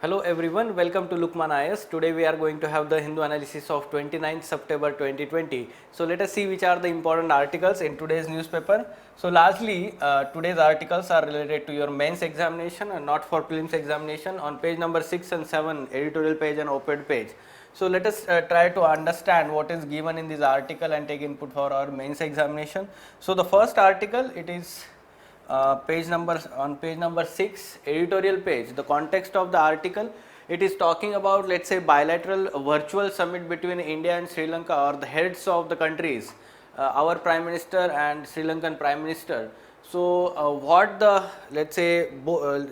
Hello everyone, welcome to Lukman IS. Today we are going to have the Hindu analysis of 29th September 2020. So let us see which are the important articles in today's newspaper. So largely today's articles are related to your mains examination and not for prelims examination. On page number 6 and 7, editorial page and op-ed page. So let us try to understand what is given in this article and take input for our mains examination. So the first article, it is page number 6, editorial page. The context of the article, it is talking about, let's say, bilateral virtual summit between India and Sri Lanka, or the heads of the countries, our prime minister and Sri Lankan prime minister. So what the, let's say,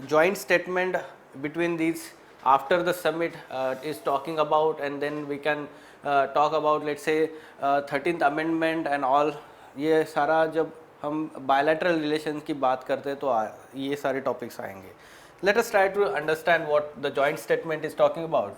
joint statement between these after the summit is talking about, and then we can talk about, let's say, 13th amendment and all. ये सारा जब हम bilateral relation की बात करते हैं तो ये सारे टॉपिक्स आएंगे. Let us try to understand what the joint statement is talking about.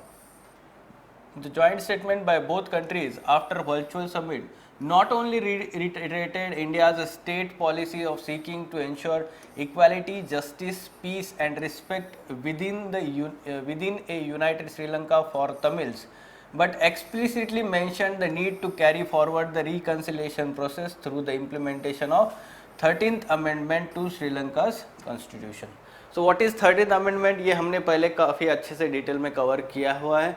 The joint statement by both countries after virtual summit not only reiterated India's state policy of seeking to ensure equality, justice, peace and respect within a united Sri Lanka for Tamils, but explicitly mentioned the need to carry forward the reconciliation process through the implementation of 13th amendment to Sri Lanka's constitution. So what is 13th amendment? ये हमने पहले काफ़ी अच्छे से detail में cover किया हुआ है.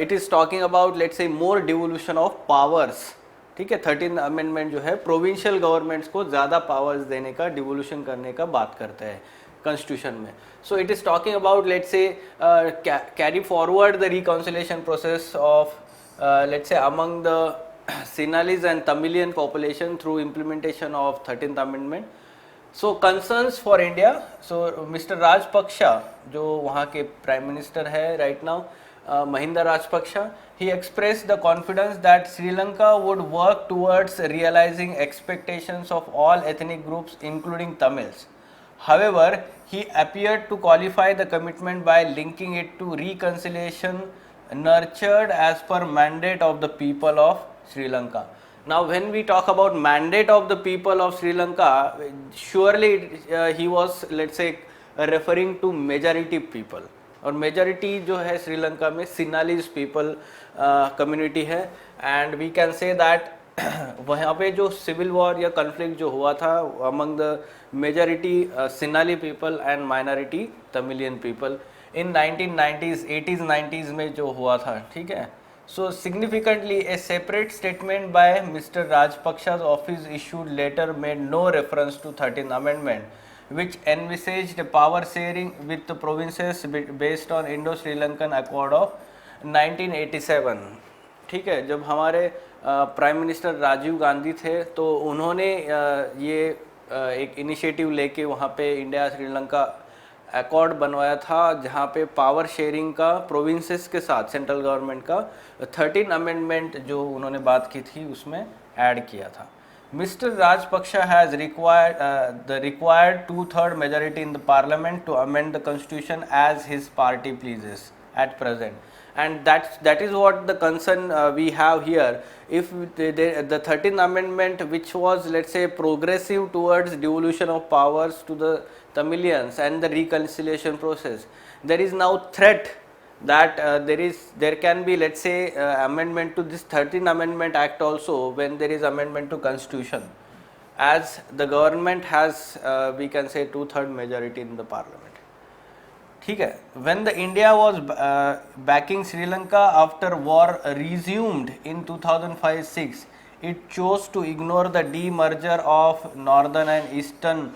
It is talking about, let's say, more devolution of powers. ठीक है, 13th amendment जो है प्रोविंशियल गवर्नमेंट्स को ज़्यादा पावर्स देने का, डिवोल्यूशन करने का बात करते हैं कॉन्स्टिट्यूशन में. So it is talking about, let's say, carry forward the reconciliation process of, let's say, among the Sinhalese and Tamilian population through implementation of 13th amendment. So concerns for India. So Mr. Rajpaksha, जो वहाँ के prime minister है right now, Mahinda Rajpaksha, he expressed the confidence that Sri Lanka would work towards realizing expectations of all ethnic groups including Tamils. However, he appeared to qualify the commitment by linking it to reconciliation nurtured as per mandate of the people of Sri Lanka. Now when we talk about mandate of the people of Sri Lanka, surely he was, let's say, referring to majority people, और majority जो है श्रीलंका में Sinhalese people community है. And we can say that वहाँ पे जो civil war या conflict जो हुआ था among the majority Sinhali people and minority Tamilian people in 1990s 80s 90s में जो हुआ था. ठीक है. So significantly a separate statement by mister Rajapaksa's office issued letter made no reference to 13th amendment, which envisaged power sharing with the provinces based on Indo-Sri Lankan Accord of 1987. ठीक है, जब हमारे प्राइम मिनिस्टर राजीव गांधी थे तो उन्होंने ये एक initiative लेके वहाँ पे इंडिया श्रीलंका अकॉर्ड बनवाया था, जहाँ पे पावर शेयरिंग का प्रोविंसेस के साथ सेंट्रल गवर्नमेंट का 13th अमेंडमेंट जो उन्होंने बात की थी उसमें ऐड किया था. Mr. Rajpaksha has the required 2/3 majority in the parliament to amend the constitution as his party pleases at present, and that is what the concern we have here. If the 13th amendment, which was, let's say, progressive towards devolution of powers to the Tamilians and the reconciliation process, there is now threat that there can be, let's say, amendment to this 13th amendment act also when there is amendment to constitution, as the government has we can say 2/3 majority in the parliament. ठीक है. When the India was backing Sri Lanka after war resumed in 2005-06, it chose to ignore the demerger of northern and eastern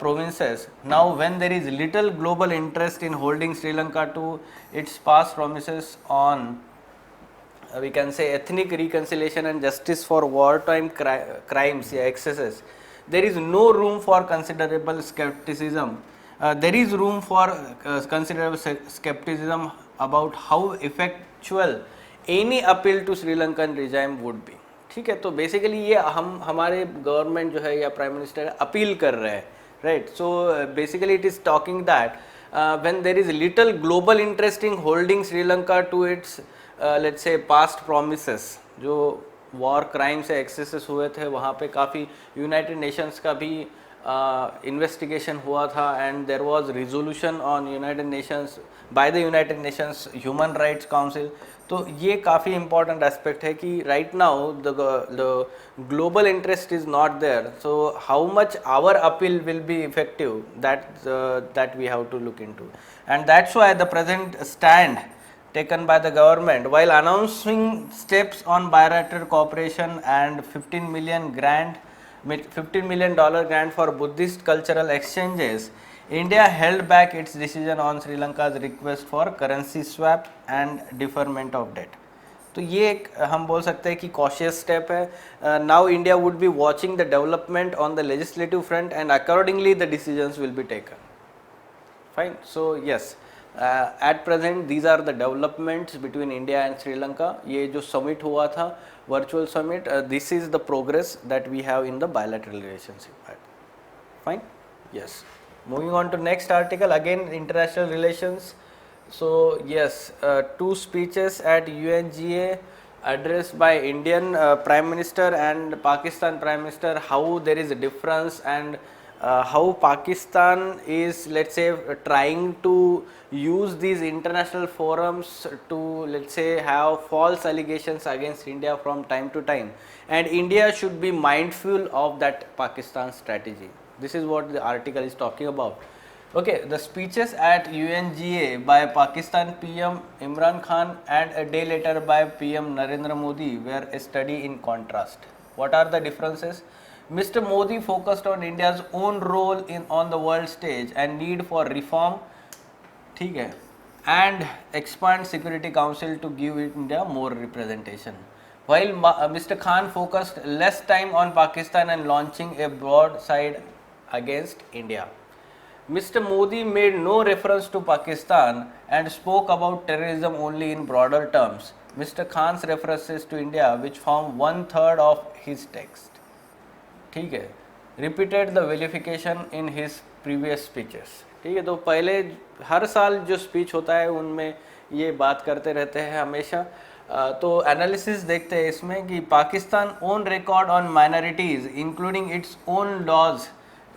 provinces. Now when there is little global interest in holding Sri Lanka to its past promises on we can say ethnic reconciliation and justice for wartime crimes या excesses, there is no room for considerable skepticism. There is room for considerable skepticism about how effectual any appeal to Sri Lankan regime would be. ठीक है. तो basically ये हमारे government जो है या prime minister appeal कर रहे हैं, right. So basically it is talking that when there is little global interest in holding Sri Lanka to its let's say past promises, जो वॉर क्राइम से एक्सेसेस हुए थे वहाँ पे काफ़ी यूनाइटेड नेशंस का भी इन्वेस्टिगेशन हुआ था and there was resolution on United Nations by the United Nations Human Rights Council. तो ये काफ़ी इंपॉर्टेंट एस्पेक्ट है कि right now the global interest is not there, so how much our appeal will be effective, that we have to look into, and that's why the present stand taken by the government while announcing steps on bilateral cooperation and $15 million grant for Buddhist cultural exchanges, India held back its decision on Sri Lanka's request for currency swap and deferment of debt. तो ये एक हम बोल सकते हैं कि cautious step है। Now India would be watching the development on the legislative front end accordingly the decisions will be taken. Fine, so yes, at present these are the developments between India and Sri Lanka. ये जो summit हुआ था, virtual summit, this is the progress that we have in the bilateral relationship. Fine, yes. Moving on to next article, again international relations. So yes, two speeches at UNGA addressed by Indian Prime Minister and Pakistan Prime Minister, how there is a difference and how Pakistan is, let's say, trying to use these international forums to, let's say, have false allegations against India from time to time, and India should be mindful of that Pakistan strategy. This is what the article is talking about. Okay, the speeches at UNGA by Pakistan PM Imran Khan and a day later by PM Narendra Modi were a study in contrast. What are the differences? Mr. Modi focused on India's own role on the world stage and need for reform, ठीक है, and expand Security Council to give India more representation. While Mr. Khan focused less time on Pakistan and launching a broadside against India. Mr. Modi made no reference to Pakistan and spoke about terrorism only in broader terms. Mr. Khan's references to India, which form 1/3 of his text, ठीक है, repeated the vilification in his previous speeches. ठीक है, तो पहले हर साल जो speech होता है उनमें ये बात करते रहते हैं हमेशा। तो एनालिसिस देखते हैं इसमें कि Pakistan own record on minorities including its own laws.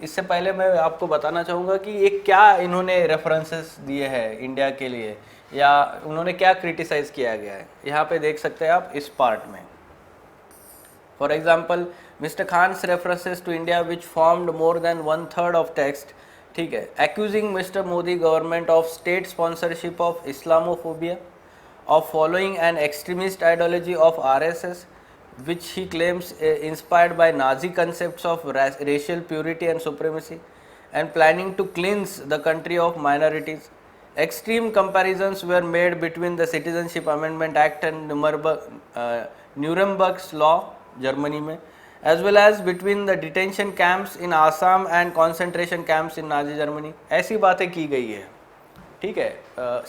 इससे पहले मैं आपको बताना चाहूँगा कि ये क्या इन्होंने रेफरेंसेस दिए हैं इंडिया के लिए, या उन्होंने क्या क्रिटिसाइज़ किया गया है, यहाँ पे देख सकते हैं आप इस पार्ट में। For example, Mr. Khan's references to India which formed more than 1/3 of text, ठीक है, accusing Mr. Modi government of state sponsorship of Islamophobia, of following an extremist ideology of RSS, which he claims inspired by Nazi concepts of racial purity and supremacy, and planning to cleanse the country of minorities. Extreme comparisons were made between the Citizenship Amendment Act and Nuremberg's law, Germany में, as well as between the detention camps in Assam and concentration camps in Nazi Germany. ऐसी बातें की गई है, ठीक है,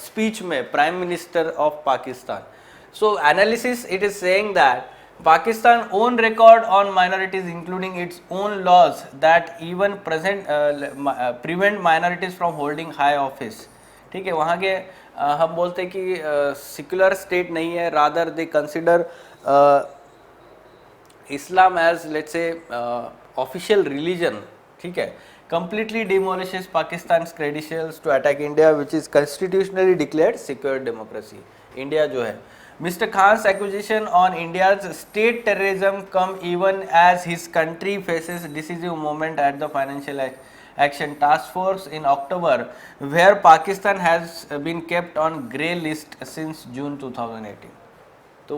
speech में prime minister of Pakistan. So analysis, it is saying that Pakistan own record on minorities including its own laws that even prevent minorities from holding high office. ठीक है, वहाँ के हम बोलते हैं कि सेक्युलर स्टेट नहीं है, rather they consider Islam as, let's say, official religion. ठीक है, completely demolishes Pakistan's credentials to attack India, which is constitutionally declared secure democracy. India जो है, Mr. Khan's accusation on India's state terrorism come even as his country faces decisive moment at the Financial Action Task Force in October, where Pakistan has been kept on grey list since June 2018. तो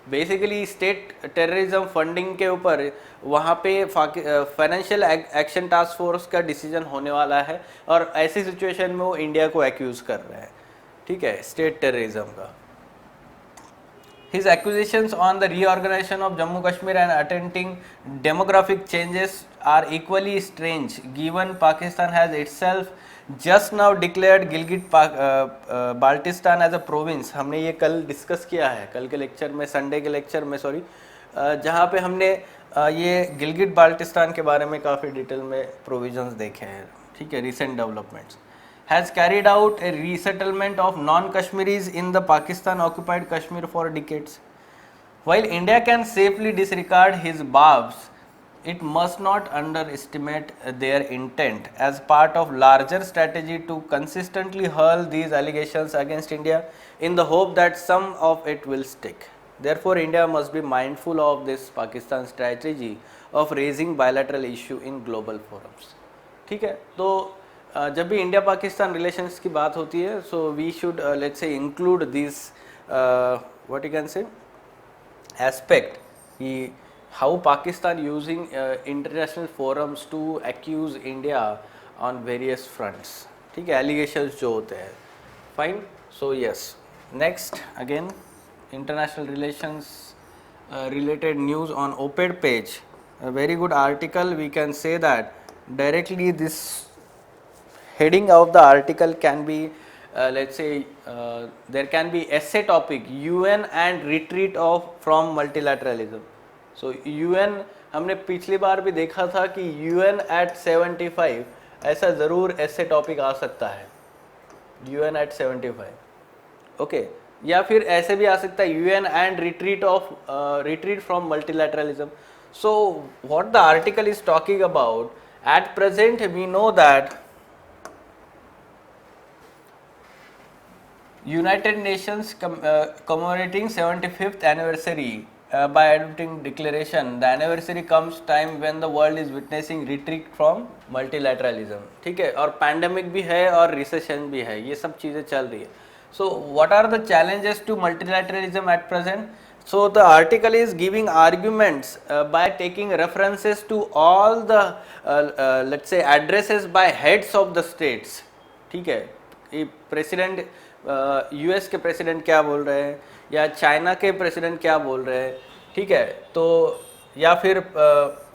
basically state terrorism funding के ऊपर वहाँ पे financial action task force का decision होने वाला है, और ऐसी सिचुएशन में वो इंडिया को एक्यूज कर रहे हैं, ठीक है, स्टेट टेररिज्म का. His accusations on the reorganization of Jammu Kashmir and attempting demographic changes are equally strange, given Pakistan has itself just now declared Gilgit Baltistan as a province. हमने ये कल डिस्कस किया है, कल के लेक्चर में, Sunday के लेक्चर में सॉरी, जहाँ पे हमने ये गिलगिट बाल्टिस्तान के बारे में काफ़ी डिटेल में प्रोविजंस देखे हैं, ठीक है, recent developments. Has carried out a resettlement of non-Kashmiris in the Pakistan-occupied Kashmir for decades. While India can safely disregard his barbs, it must not underestimate their intent as part of larger strategy to consistently hurl these allegations against India in the hope that some of it will stick. Therefore, India must be mindful of this Pakistan strategy of raising bilateral issue in global forums. ठीक है, तो जब भी India Pakistan relations की बात होती है, so we should let's say include this what you can say aspect कि how Pakistan using international forums to accuse India on various fronts. ठीक है, allegations जो होते हैं. Fine. So yes. Next again, international relations related news on OPED page. A very good article. We can say that directly this heading of the article can be let's say there can be essay topic UN and retreat of from multilateralism. So UN हमने पिछली बार भी देखा था कि UN eight 75 ऐसा ज़रूर ऐसे topic आ सकता है, यूएन एट 75 ओके, या फिर ऐसे भी आ सकता है UN and retreat from multilateralism. So what the article is talking about, at present we know that United Nations commemorating 75th anniversary by adopting declaration. The anniversary comes time when the world is witnessing retreat from multilateralism. ठीक है, और pandemic भी है और recession भी है, ये सब चीज़ें चल रही है. So what are the challenges to multilateralism at present? So the article is giving arguments by taking references to all the let's say addresses by heads of the states. ठीक है, ये प्रेसिडेंट यूएस के president क्या बोल रहे हैं या China के प्रेसिडेंट क्या बोल रहे हैं, ठीक है, तो या फिर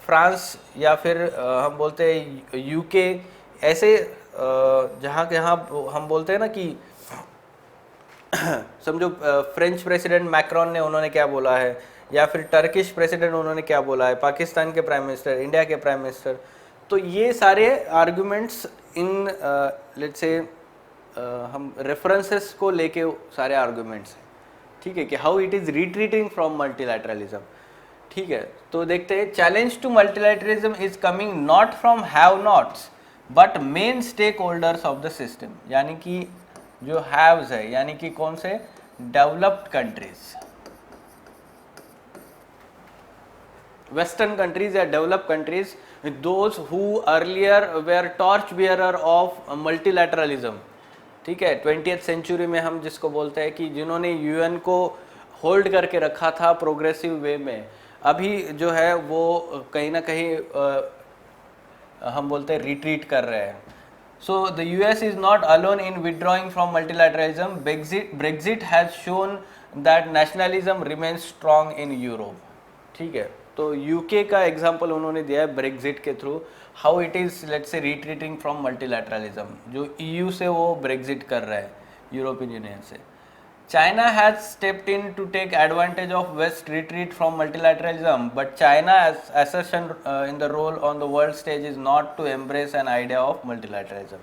फ्रांस या फिर हम बोलते हैं यूके, ऐसे जहाँ के यहाँ हम बोलते हैं ना कि समझो फ्रेंच प्रेसिडेंट मैक्रोन ने उन्होंने क्या बोला है, या फिर टर्किश प्रेसिडेंट उन्होंने क्या बोला है, पाकिस्तान के प्राइम मिनिस्टर, इंडिया के प्राइम मिनिस्टर. तो ये सारे आर्गुमेंट्स इन लेट्स से हम रेफरेंसेस को लेके सारे आर्गुमेंट्स हैं, ठीक है, कि how it is retreating from multilateralism. ठीक है, तो देखते हैं. Challenge to multilateralism is coming not from have nots but main stake holders of the system, यानी कि जो हैव्स है, यानी कि कौन से, डेवलप्ड कंट्रीज, वेस्टर्न कंट्रीज या developed countries, those who earlier were torch bearer of multilateralism. ठीक है, 20th सेंचुरी में हम जिसको बोलते हैं कि जिन्होंने यूएन को होल्ड करके रखा था प्रोग्रेसिव वे में, अभी जो है वो कहीं ना कहीं हम बोलते हैं रिट्रीट कर रहे हैं. So the US is not alone in withdrawing from multilateralism. Brexit has shown that nationalism remains strong in Europe. ठीक है, तो यूके का एग्जाम्पल उन्होंने दिया है ब्रेक्जिट के through, how it is let's say retreating from multilateralism, जो EU से वो ब्रेक्जिट कर रहा है यूरोपियन यूनियन से. China has stepped in to take advantage of west retreat from multilateralism, but China assertion in the role on the world stage is not to embrace an idea of multilateralism.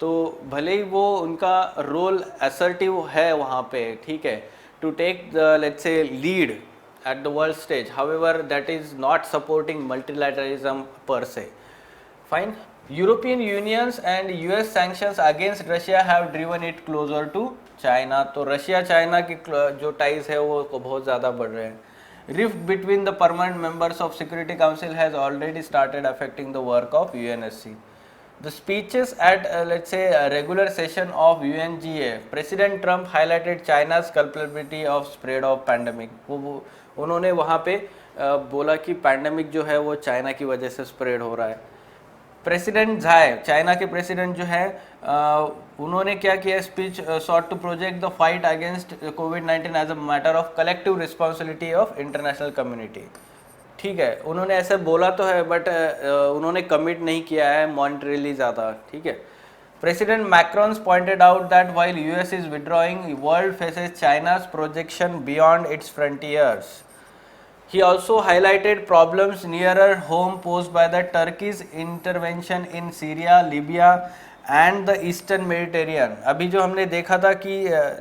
तो भले ही वो उनका role assertive है वहाँ पे, ठीक है, to take the let's say lead at the world stage, however that is not supporting multilateralism per se. Fine. European Unions and US sanctions against Russia have driven it closer to China. तो Russia China की जो ties है वो बहुत ज़्यादा बढ़ रहे हैं. Rift between the permanent members of Security Council has already started affecting the work of UNSC. The speeches at let's say a regular session of UNGA, President Trump highlighted China's culpability of spread of pandemic. वो उन्होंने वहाँ पे बोला कि pandemic जो है वो China की वजह से स्प्रेड हो रहा है. प्रेसिडेंट झाई, चाइना के प्रेसिडेंट जो है, उन्होंने क्या किया, speech sought to project the fight against कोविड-19 as a matter of collective responsibility of international community. ठीक है, उन्होंने ऐसे बोला तो है बट उन्होंने कमिट नहीं किया है मॉनिटरीली ज़्यादा. ठीक है. President Macron pointed out that while US is withdrawing, world faces China's projection beyond its frontiers. He also highlighted problems nearer home posed by the Turkey's intervention in Syria, Libya and the Eastern Mediterranean. अभी जो हमने देखा था कि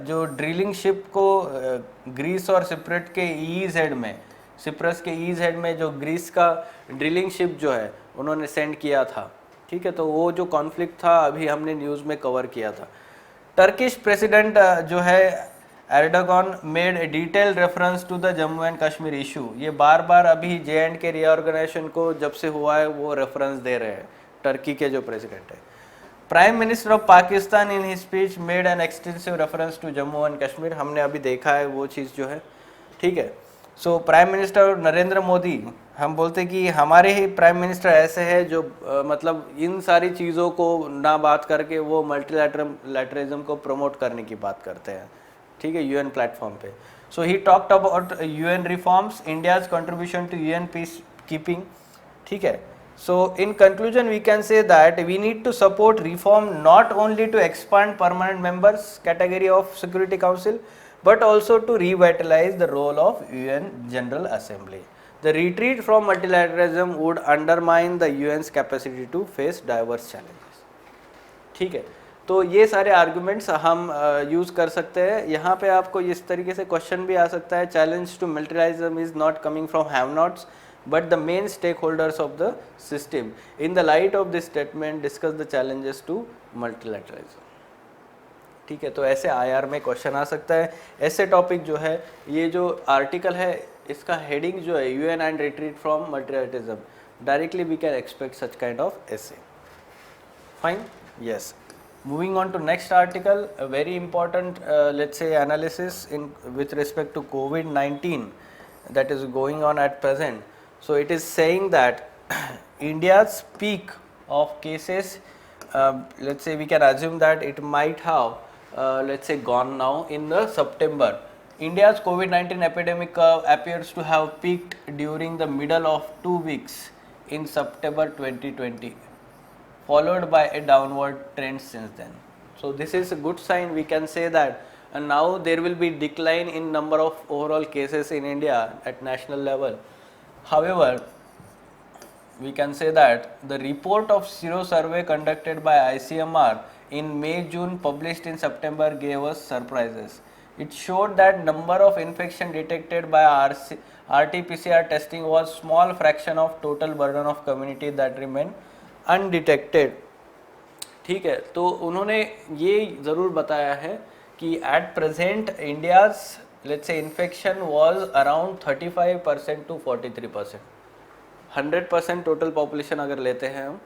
जो drilling ship को Greece और सिप्रेट के EEZ में, सिप्रस के ईज हेड में जो ग्रीस का ड्रिलिंग शिप जो है उन्होंने सेंड किया था, ठीक है। तो वो जो कॉन्फ्लिक्ट था अभी हमने न्यूज़ में कवर किया था। टर्किश प्रेसिडेंट जो है Erdogan made detail reference to the Jammu and Kashmir issue. ये बार बार अभी JNK के रीऑर्गेनाइजेशन को जब से हुआ है वो रेफरेंस दे रहे हैं टर्की के जो प्रेसिडेंट है। Prime minister of Pakistan in his speech made an extensive reference to Jammu and Kashmir. हमने अभी देखा है वो चीज़ जो है, ठीक है। So prime minister Narendra Modi, हम बोलते कि हमारे ही प्राइम मिनिस्टर ऐसे हैं जो मतलब इन सारी चीज़ों को ना बात करके वो मल्टीलैटरलिज्म को प्रमोट करने की बात करते हैं, ठीक है, UN प्लेटफॉर्म पे। So he talked about UN reforms, India's contribution to UN peacekeeping, ठीक है। So in conclusion we can say that we need to support reform not only to expand permanent members category of Security Council but also to revitalize the role of UN General Assembly. The retreat from multilateralism would undermine the UN's capacity to face diverse challenges. ठीक है, तो ये सारे arguments हम use कर सकते हैं। यहाँ पे आपको इस तरीके से क्वेश्चन भी आ सकता है, challenge to multilateralism is not coming from have nots but the main stakeholders of the system. In the light of this statement, discuss the challenges to multilateralism. ठीक है, तो ऐसे IR में क्वेश्चन आ सकता है। ऐसे टॉपिक जो है, ये जो आर्टिकल है इसका हेडिंग जो है UN and retreat from multilateralism, directly we can expect such kind of essay. Fine? Yes. Moving on to next article, a very important let's say analysis in with respect to COVID-19 that is going on at present. So it is saying that India's peak of cases, let's say we can assume that it might have let's say gone now in the September. India's COVID-19 epidemic curve appears to have peaked during the middle of 2 weeks in September 2020, followed by a downward trend since then. So this is a good sign, we can say that, and now there will be decline in number of overall cases in India at national level. However, we can say that the report of Sero survey conducted by ICMR in May-June published in September gave us surprises. It showed that number of infection detected by RT-PCR testing was small fraction of total burden of community that remain undetected. ठीक है, तो उन्होंने ये ज़रूर बताया है कि at present India's let's say infection was around 35% to 43%, 100% total population अगर लेते हैं हम,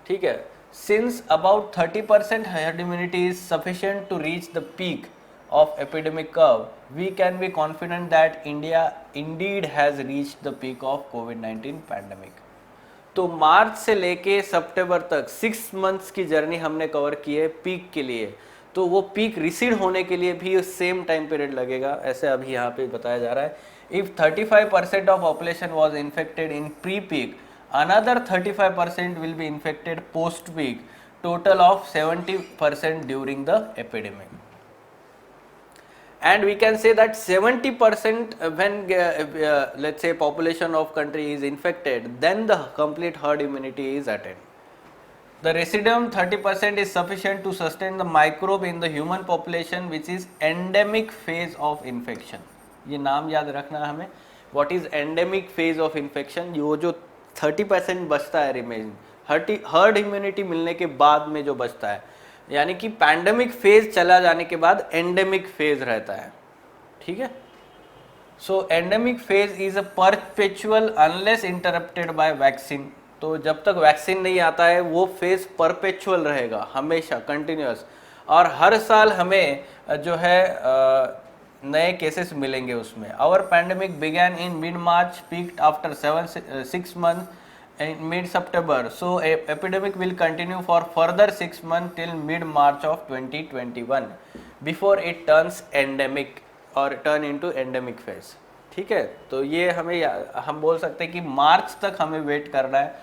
ठीक है। Since about 30% herd immunity is sufficient to reach the peak of epidemic curve, we can be confident that India indeed has reached the peak of COVID-19 pandemic. तो मार्च से लेके सितंबर तक 6 मंथ्स की जर्नी हमने कवर की है पीक के लिए, तो वो पीक रिसीड होने के लिए भी सेम टाइम पीरियड लगेगा, ऐसे अभी यहाँ पे बताया जा रहा है। If 35% of population was infected in pre peak, another 35% will be infected post peak, total of 70% during the epidemic. And we can say that 70% when let's say population of country is infected, then the complete herd immunity is attained. The residuum 30% is sufficient to sustain the microbe in the human population which is endemic phase of infection. ये नाम याद रखना है हमें, what is endemic phase of infection. वो जो 30% बचता है रिमेन हर्ड इम्यूनिटी मिलने के बाद में जो बचता है, यानी कि पैंडेमिक फेज चला जाने के बाद एंडेमिक फेज रहता है, ठीक है। So endemic phase is a perpetual unless interrupted by vaccine. तो जब तक वैक्सीन नहीं आता है वो फेज परपेचुअल रहेगा, हमेशा कंटिन्यूअस, और हर साल हमें जो है नए केसेस मिलेंगे उसमें. Our pandemic began in mid March, peaked after 6 months in mid-September. So epidemic will continue for further 6 months till mid-March of 2021 before it turns endemic or turn into endemic phase. ठीक है, तो ये हम बोल सकते हैं कि मार्च तक हमें वेट करना है.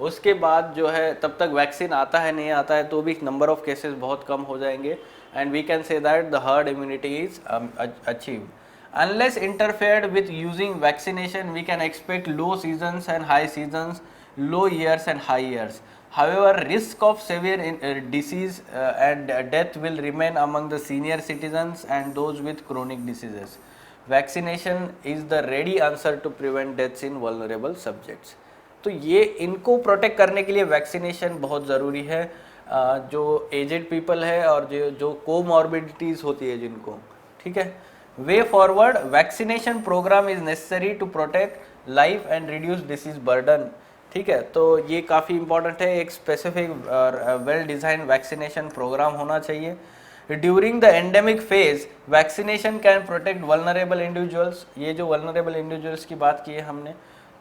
उसके बाद जो है तब तक वैक्सीन आता है नहीं आता है तो भी नंबर ऑफ केसेस बहुत कम हो जाएंगे, and we can say that the herd immunity is achieved. Unless interfered with using vaccination, we can expect low seasons and high seasons, low years and high years. However, risk of severe disease and death will remain among the senior citizens and those with chronic diseases. Vaccination is the ready answer to prevent deaths in vulnerable subjects. तो ये इनको protect करने के लिए vaccination बहुत ज़रूरी है। जो एजेड पीपल है और जो कोमॉर्बिडिटीज़ होती है जिनको, ठीक है। Way forward vaccination programme is necessary to protect life and reduce disease burden, ठीक है। तो ये काफ़ी इंपॉर्टेंट है, एक specific well design vaccination programme होना चाहिए। During the endemic phase vaccination can protect vulnerable individuals, ये जो वल्नरेबल इंडिविजुअल्स की बात की है हमने,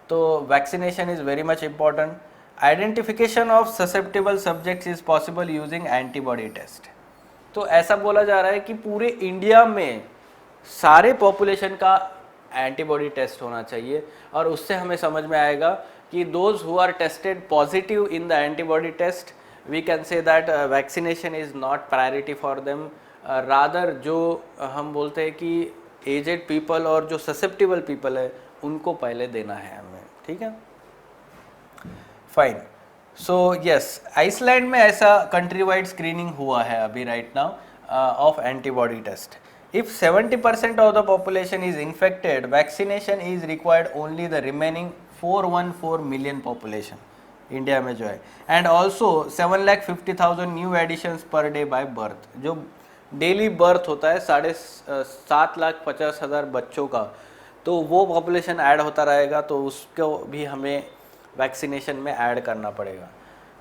तो vaccination is very much important. Identification of susceptible subjects is possible using antibody test. तो ऐसा बोला जा रहा है कि पूरे इंडिया में सारे पॉपुलेशन का एंटीबॉडी टेस्ट होना चाहिए, और उससे हमें समझ में आएगा कि those who are tested positive in the antibody test, we can say that vaccination is not priority for them. Rather जो हम बोलते हैं कि एजेड पीपल और जो ससेप्टेबल पीपल है उनको पहले देना है हमें, ठीक है। फाइन। सो यस, आइसलैंड में ऐसा कंट्री वाइड स्क्रीनिंग हुआ है अभी right now of antibody test. If 70% of the population is infected, vaccination is required only the remaining 414 million population India में जो है, and also 7,50,000 new additions per day by birth. जो daily birth होता है 7,50,000 बच्चों का, तो वो पॉपुलेशन ऐड होता रहेगा, तो उसको भी हमें वैक्सीनेशन में ऐड करना पड़ेगा।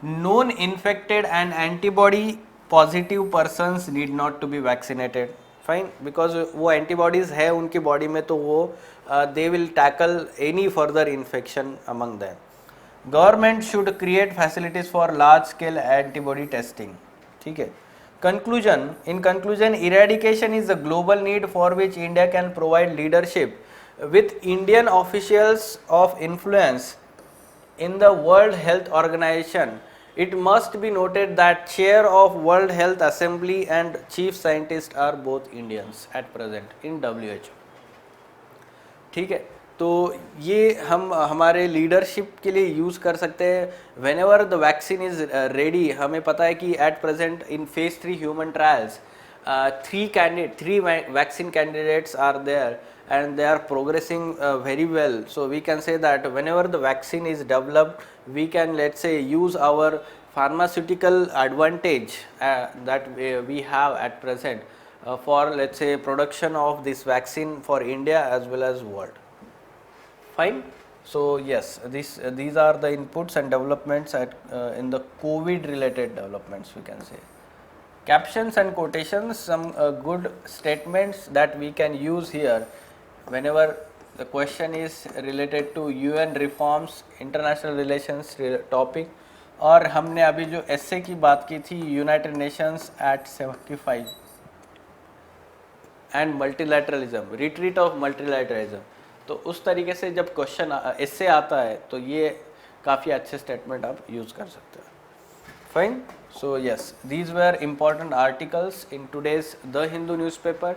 Non infected and antibody positive persons need not to be vaccinated, fine, because वो एंटीबॉडीज़ है उनकी बॉडी में, तो वो they will tackle any further infection among them. Government should create facilities for large scale antibody testing, ठीक है। Conclusion, in conclusion, eradication is a global need for which India can provide leadership with Indian officials of influence in the World Health Organization. It must be noted that chair of World Health Assembly and chief scientist are both Indians at present in WHO, ठीक है। तो ये हम हमारे leadership के लिए use कर सकते हैं whenever the vaccine is ready। हमें पता है कि at present in phase 3 human trials, three vaccine candidates are there and they are progressing very well. So we can say that whenever the vaccine is developed, we can, let's say, use our pharmaceutical advantage that we have at present for, let's say, production of this vaccine for India as well as world. Fine. So yes, these are the inputs and developments in the COVID related developments, we can say. Captions and quotations, some good statements that we can use here whenever the question is related to UN reforms, international relations topic, और हमने अभी जो essay की बात की थी United Nations eight 75 and multilateralism, retreat of multilateralism, तो उस तरीके से जब क्वेश्चन essay आता है तो ये काफ़ी अच्छे स्टेटमेंट आप यूज़ कर सकते हैं। Fine. So yes, these were important articles in today's The Hindu newspaper.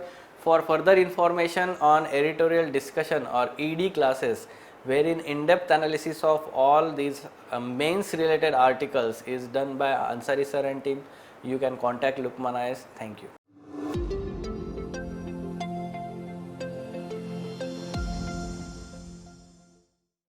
For further information on editorial discussion or ED classes, wherein in-depth analysis of all these mains related articles is done by Ansari sir and team, you can contact Lukman IAS. Thank you.